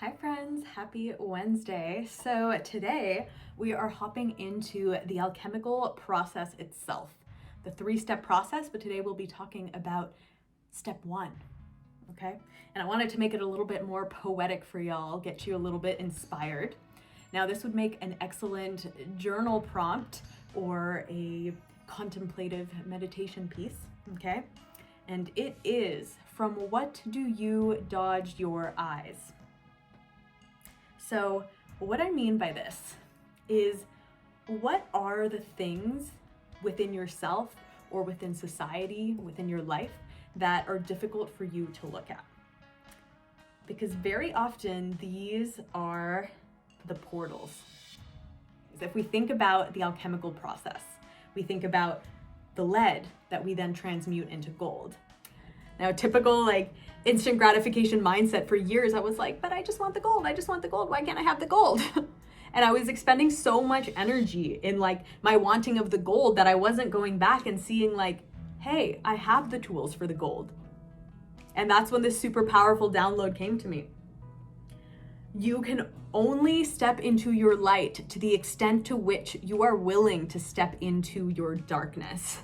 Hi friends, happy Wednesday. So today we are hopping into the alchemical process itself, the 3-step process, but today we'll be talking about step 1, okay? And I wanted to make it a little bit more poetic for y'all, get you a little bit inspired. Now this would make an excellent journal prompt or a contemplative meditation piece, okay? And it is, from what do you dodge your eyes? So what I mean by this is, what are the things within yourself or within society, within your life, that are difficult for you to look at? Because very often these are the portals. If we think about the alchemical process, we think about the lead that we then transmute into gold. Now, typical instant gratification mindset for years, I was like, but I just want the gold. I just want the gold. Why can't I have the gold? And I was expending so much energy in my wanting of the gold that I wasn't going back and seeing hey, I have the tools for the gold. And that's when this super powerful download came to me. You can only step into your light to the extent to which you are willing to step into your darkness.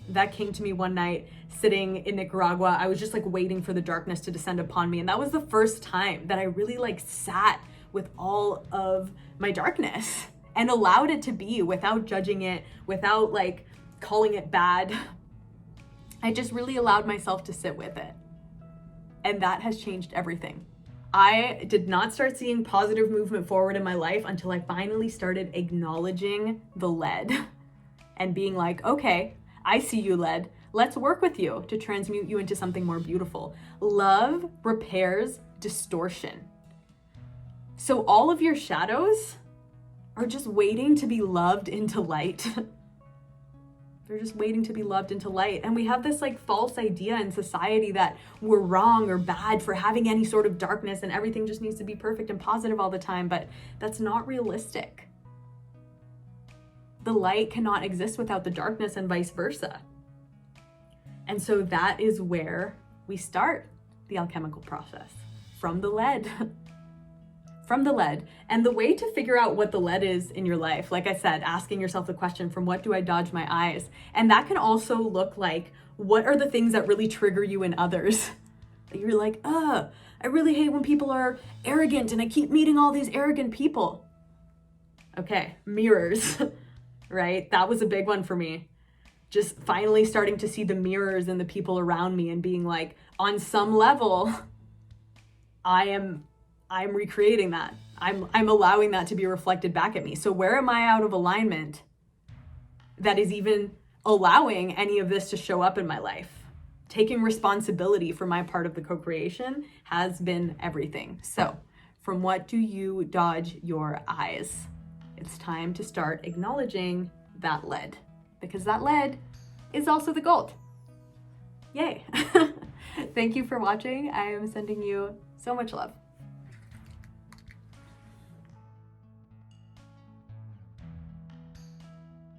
That came to me one night sitting in Nicaragua. I was just waiting for the darkness to descend upon me. And that was the first time that I really sat with all of my darkness and allowed it to be without judging it, without calling it bad. I just really allowed myself to sit with it. And that has changed everything. I did not start seeing positive movement forward in my life until I finally started acknowledging the lead and being like, okay, I see you, lead. Let's work with you to transmute you into something more beautiful. Love repairs distortion. So all of your shadows are just waiting to be loved into light. They're just waiting to be loved into light. And we have this false idea in society that we're wrong or bad for having any sort of darkness and everything just needs to be perfect and positive all the time, but that's not realistic. The light cannot exist without the darkness and vice versa. And so that is where we start the alchemical process, from the lead. From the lead. And the way to figure out what the lead is in your life, like I said, asking yourself the question, from what do I dodge my eyes? And that can also look like, what are the things that really trigger you in others? That you're like, I really hate when people are arrogant and I keep meeting all these arrogant people. Okay, mirrors. Right? That was a big one for me. Just finally starting to see the mirrors in the people around me and being like, on some level, I'm recreating that. I'm allowing that to be reflected back at me. So where am I out of alignment that is even allowing any of this to show up in my life? Taking responsibility for my part of the co-creation has been everything. So from what do you dodge your eyes? It's time to start acknowledging that lead, because that lead is also the gold. Yay. Thank you for watching. I am sending you so much love.